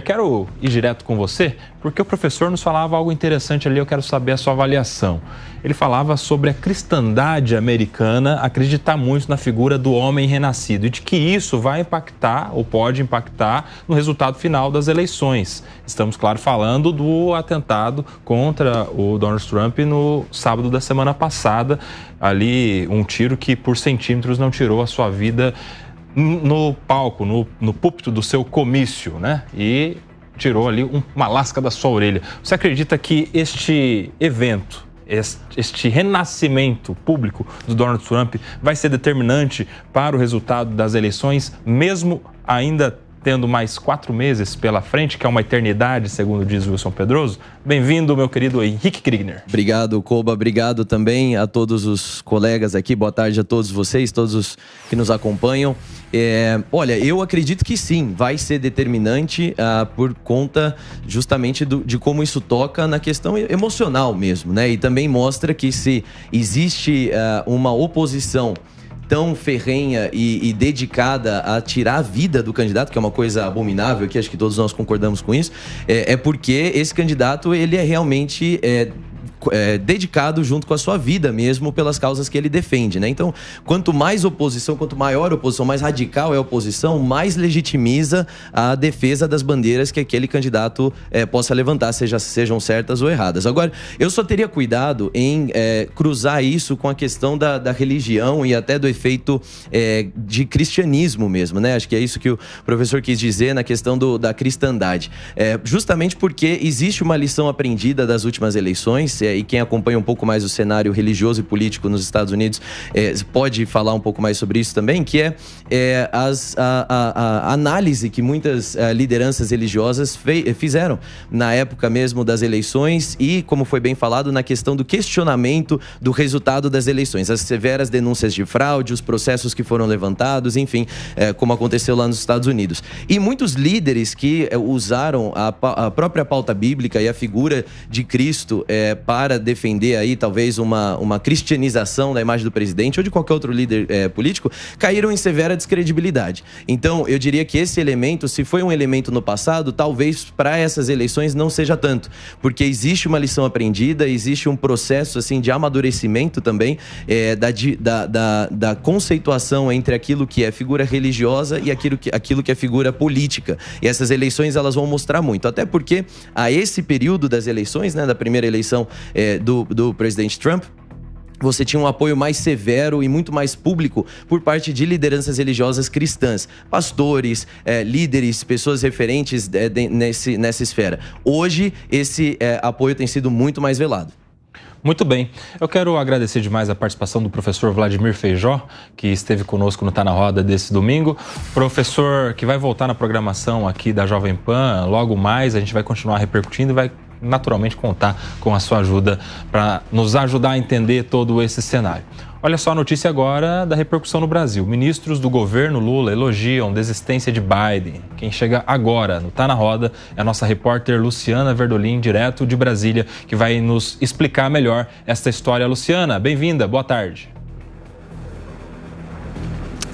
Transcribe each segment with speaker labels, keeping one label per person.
Speaker 1: Quero ir direto com você, porque o professor nos falava algo interessante ali, eu quero saber a sua avaliação. Ele falava sobre a cristandade americana acreditar muito na figura do homem renascido e de que isso vai impactar, ou pode impactar, no resultado final das eleições. Estamos, claro, falando do atentado contra o Donald Trump no sábado da semana passada, ali um tiro que por centímetros não tirou a sua vida no palco, no púlpito do seu comício, né? E tirou ali uma lasca da sua orelha. Você acredita que este evento, este renascimento público do Donald Trump vai ser determinante para o resultado das eleições, mesmo ainda tendo mais 4 meses pela frente, que é uma eternidade, segundo diz Wilson Pedroso? Bem-vindo, meu querido Henrique Krigner.
Speaker 2: Obrigado, Koba. Obrigado também a todos os colegas aqui. Boa tarde a todos vocês, todos os que nos acompanham. Olha, eu acredito que sim, vai ser determinante por conta justamente de como isso toca na questão emocional mesmo, né? E também mostra que se existe uma oposição tão ferrenha e dedicada a tirar a vida do candidato, que é uma coisa abominável, que acho que todos nós concordamos com isso, é porque esse candidato, ele é realmente dedicado junto com a sua vida mesmo pelas causas que ele defende, né? Então, quanto mais oposição, quanto maior a oposição, mais radical é a oposição, mais legitimiza a defesa das bandeiras que aquele candidato possa levantar, sejam certas ou erradas. Agora, eu só teria cuidado em cruzar isso com a questão da religião e até do efeito de cristianismo mesmo, né? Acho que é isso que o professor quis dizer na questão da cristandade. Justamente porque existe uma lição aprendida das últimas eleições, e quem acompanha um pouco mais o cenário religioso e político nos Estados Unidos pode falar um pouco mais sobre isso também, que a análise que muitas lideranças religiosas fizeram na época mesmo das eleições e, como foi bem falado, na questão do questionamento do resultado das eleições, as severas denúncias de fraude, os processos que foram levantados, enfim, como aconteceu lá nos Estados Unidos. E muitos líderes que usaram a própria pauta bíblica e a figura de Cristo para defender aí talvez uma cristianização da imagem do presidente ou de qualquer outro líder político, caíram em severa descredibilidade. Então, eu diria que esse elemento, se foi um elemento no passado, talvez para essas eleições não seja tanto, porque existe uma lição aprendida, existe um processo assim de amadurecimento também da conceituação entre aquilo que é figura religiosa e aquilo que é figura política. E essas eleições, elas vão mostrar muito, até porque a esse período das eleições, né, da primeira eleição do presidente Trump, você tinha um apoio mais severo e muito mais público por parte de lideranças religiosas cristãs, pastores, líderes, pessoas referentes nessa esfera. Hoje, esse apoio tem sido muito mais velado.
Speaker 1: Muito bem. Eu quero agradecer demais a participação do professor Vladimir Feijó, que esteve conosco no Tá na Roda desse domingo. Professor que vai voltar na programação aqui da Jovem Pan logo mais, a gente vai continuar repercutindo e vai naturalmente contar com a sua ajuda para nos ajudar a entender todo esse cenário. Olha só a notícia agora da repercussão no Brasil. Ministros do governo Lula elogiam desistência de Biden. Quem chega agora no Tá na Roda é a nossa repórter Luciana Verdolim, direto de Brasília, que vai nos explicar melhor esta história. Luciana, bem-vinda, boa tarde.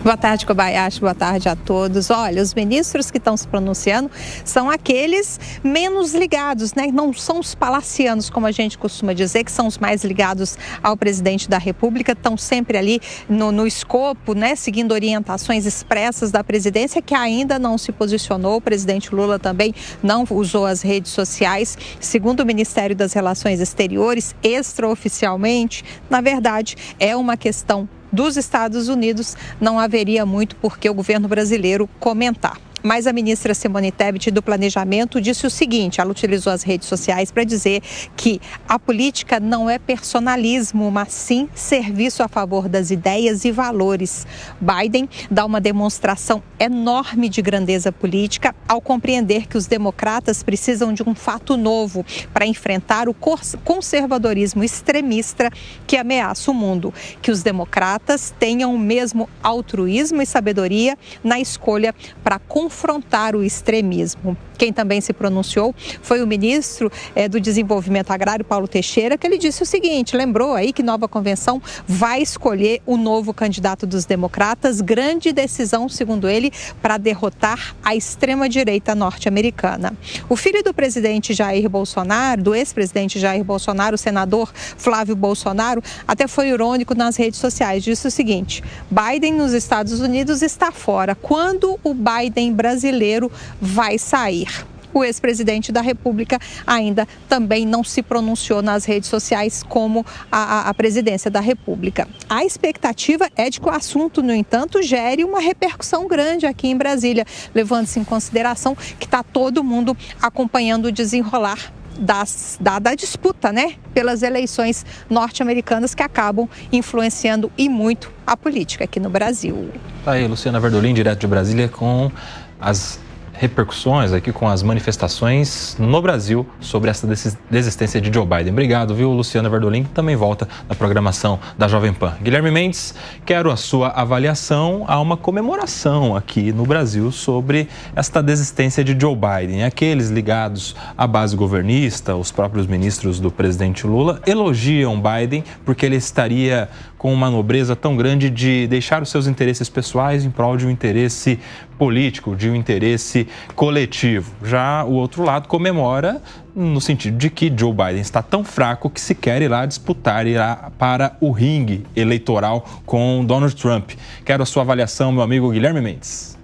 Speaker 3: Boa tarde, Kobayashi. Boa tarde a todos. Olha, os ministros que estão se pronunciando são aqueles menos ligados, né? Não são os palacianos, como a gente costuma dizer, que são os mais ligados ao presidente da República, estão sempre ali no escopo, né? Seguindo orientações expressas da presidência, que ainda não se posicionou. O presidente Lula também não usou as redes sociais. Segundo o Ministério das Relações Exteriores, extraoficialmente, na verdade, é uma questão dos Estados Unidos, não haveria muito por que o governo brasileiro comentar. Mas a ministra Simone Tebet do Planejamento disse o seguinte, ela utilizou as redes sociais para dizer que a política não é personalismo, mas sim serviço a favor das ideias e valores. Biden dá uma demonstração enorme de grandeza política ao compreender que os democratas precisam de um fato novo para enfrentar o conservadorismo extremista que ameaça o mundo. Que os democratas tenham o mesmo altruísmo e sabedoria na escolha para confrontar o extremismo. Quem também se pronunciou foi o ministro do Desenvolvimento Agrário, Paulo Teixeira, que ele disse o seguinte, lembrou aí que nova convenção vai escolher o novo candidato dos democratas, grande decisão, segundo ele, para derrotar a extrema-direita norte-americana. O filho do presidente Jair Bolsonaro, do ex-presidente Jair Bolsonaro, o senador Flávio Bolsonaro, até foi irônico nas redes sociais, disse o seguinte, Biden nos Estados Unidos está fora, quando o Biden brasileiro vai sair? O ex-presidente da República ainda também não se pronunciou nas redes sociais como a presidência da República. A expectativa é de que o assunto, no entanto, gere uma repercussão grande aqui em Brasília, levando-se em consideração que está todo mundo acompanhando o desenrolar da disputa, né, pelas eleições norte-americanas que acabam influenciando e muito a política aqui no Brasil.
Speaker 1: Tá aí, Luciana Verdolim, direto de Brasília, com as repercussões aqui, com as manifestações no Brasil sobre essa desistência de Joe Biden. Obrigado, viu, Luciana Verdolim, que também volta na programação da Jovem Pan. Guilherme Mendes, quero a sua avaliação. Há uma comemoração aqui no Brasil sobre esta desistência de Joe Biden. Aqueles ligados à base governista, os próprios ministros do presidente Lula, elogiam Biden porque ele estaria com uma nobreza tão grande de deixar os seus interesses pessoais em prol de um interesse político, de um interesse coletivo. Já o outro lado comemora no sentido de que Joe Biden está tão fraco que se quer ir lá disputar, irá para o ringue eleitoral com Donald Trump. Quero a sua avaliação, meu amigo Guilherme Mendes.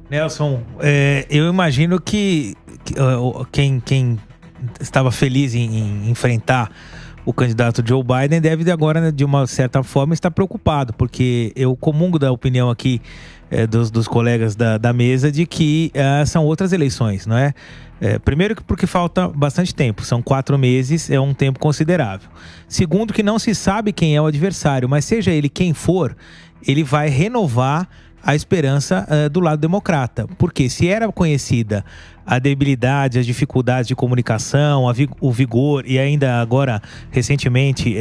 Speaker 4: Nelson, eu imagino que quem estava feliz em enfrentar o candidato Joe Biden deve agora, de uma certa forma, estar preocupado, porque eu comungo da opinião aqui dos colegas da mesa de que são outras eleições, não é? Primeiro, porque falta bastante tempo, são 4 meses, é um tempo considerável. Segundo, que não se sabe quem é o adversário, mas seja ele quem for, ele vai renovar a esperança do lado democrata, porque se era conhecida a debilidade, as dificuldades de comunicação, o vigor e ainda agora, recentemente,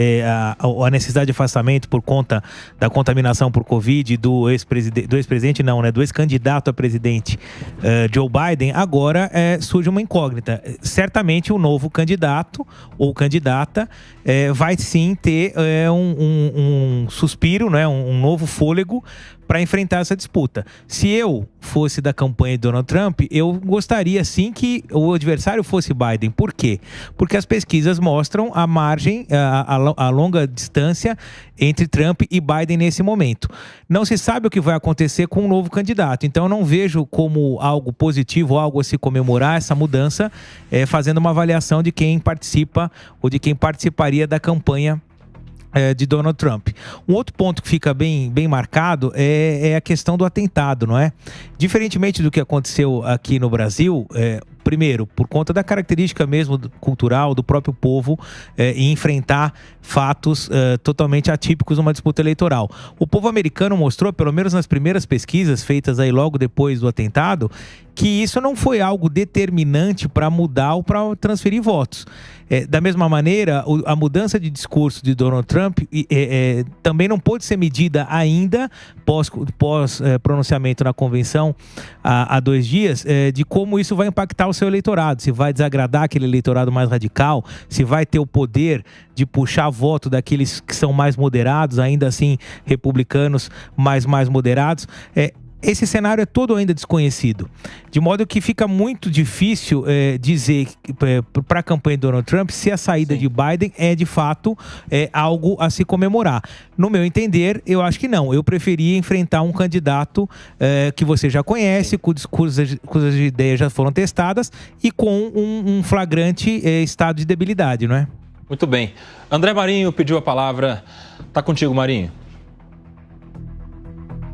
Speaker 4: a necessidade de afastamento por conta da contaminação por Covid do ex-candidato a presidente Joe Biden, agora surge uma incógnita. Certamente o novo candidato ou candidata vai sim ter um suspiro, né, um novo fôlego para enfrentar essa disputa. Se eu fosse da campanha de Donald Trump, eu gostaria sim que o adversário fosse Biden. Por quê? Porque as pesquisas mostram a margem, a longa distância entre Trump e Biden nesse momento. Não se sabe o que vai acontecer com um novo candidato, então eu não vejo como algo positivo, algo a se comemorar essa mudança, fazendo uma avaliação de quem participa ou de quem participaria da campanha de Donald Trump. Um outro ponto que fica bem marcado é a questão do atentado, não é? Diferentemente do que aconteceu aqui no Brasil, primeiro, por conta da característica mesmo cultural do próprio povo e enfrentar fatos totalmente atípicos numa disputa eleitoral. O povo americano mostrou, pelo menos nas primeiras pesquisas feitas aí logo depois do atentado, que isso não foi algo determinante para mudar ou para transferir votos. Da mesma maneira, a mudança de discurso de Donald Trump também não pôde ser medida ainda, pós pronunciamento na convenção há 2 dias, de como isso vai impactar o seu eleitorado, se vai desagradar aquele eleitorado mais radical, se vai ter o poder de puxar voto daqueles que são mais moderados, ainda assim republicanos mais moderados. Esse cenário é todo ainda desconhecido, de modo que fica muito difícil dizer para a campanha de Donald Trump se a saída de Biden é de fato algo a se comemorar. No meu entender, eu acho que não. Eu preferia enfrentar um candidato que você já conhece, cujas ideias já foram testadas e com um flagrante estado de debilidade, não é?
Speaker 1: Muito bem. André Marinho pediu a palavra. Tá contigo, Marinho.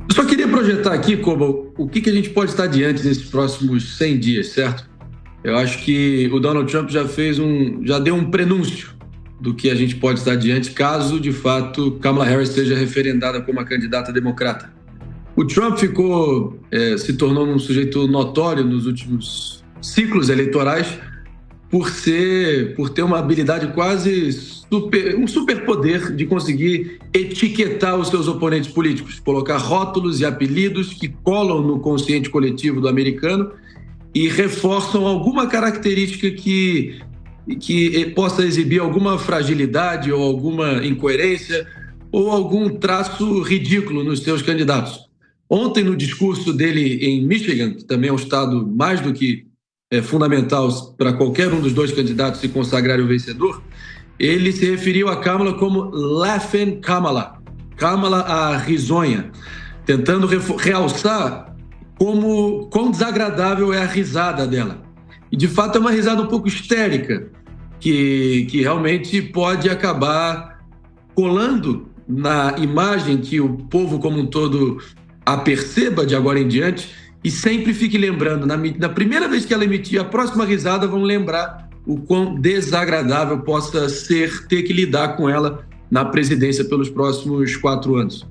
Speaker 5: Eu só queria projetar aqui, Koba, o que a gente pode estar diante nesses próximos 100 dias, certo? Eu acho que o Donald Trump já deu um prenúncio do que a gente pode estar diante caso, de fato, Kamala Harris seja referendada como a candidata democrata. O Trump se tornou um sujeito notório nos últimos ciclos eleitorais por ter uma habilidade quase um superpoder de conseguir etiquetar os seus oponentes políticos, colocar rótulos e apelidos que colam no consciente coletivo do americano e reforçam alguma característica que possa exibir alguma fragilidade ou alguma incoerência ou algum traço ridículo nos seus candidatos. Ontem, no discurso dele em Michigan, que também é um estado mais do que fundamental para qualquer um dos dois candidatos se consagrarem o vencedor, ele se referiu a Kamala como Laughing Kamala, Kamala a risonha, tentando realçar quão desagradável é a risada dela. E, de fato, é uma risada um pouco histérica, que realmente pode acabar colando na imagem que o povo como um todo a perceba de agora em diante e sempre fique lembrando, na primeira vez que ela emitir a próxima risada, vão lembrar o quão desagradável possa ser ter que lidar com ela na presidência pelos próximos 4 anos.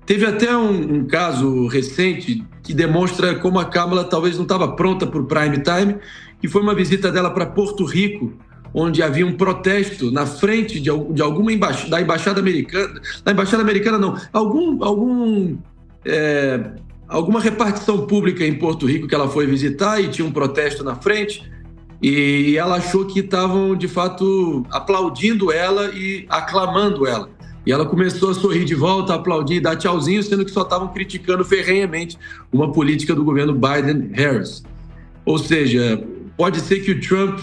Speaker 5: Teve até um caso recente que demonstra como a Kamala talvez não estava pronta para o prime time, que foi uma visita dela para Porto Rico, onde havia um protesto na frente de alguma da embaixada americana. Na embaixada americana não, alguma repartição pública em Porto Rico que ela foi visitar e tinha um protesto na frente. E ela achou que estavam, de fato, aplaudindo ela e aclamando ela. E ela começou a sorrir de volta, a aplaudir e dar tchauzinho, sendo que só estavam criticando ferrenhamente uma política do governo Biden-Harris. Ou seja, pode ser que o Trump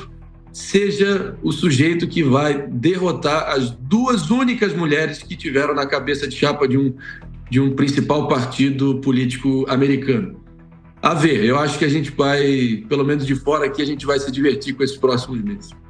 Speaker 5: seja o sujeito que vai derrotar as 2 únicas mulheres que tiveram na cabeça de chapa de um principal partido político americano. A ver, eu acho que a gente vai, pelo menos de fora aqui, a gente vai se divertir com esses próximos meses.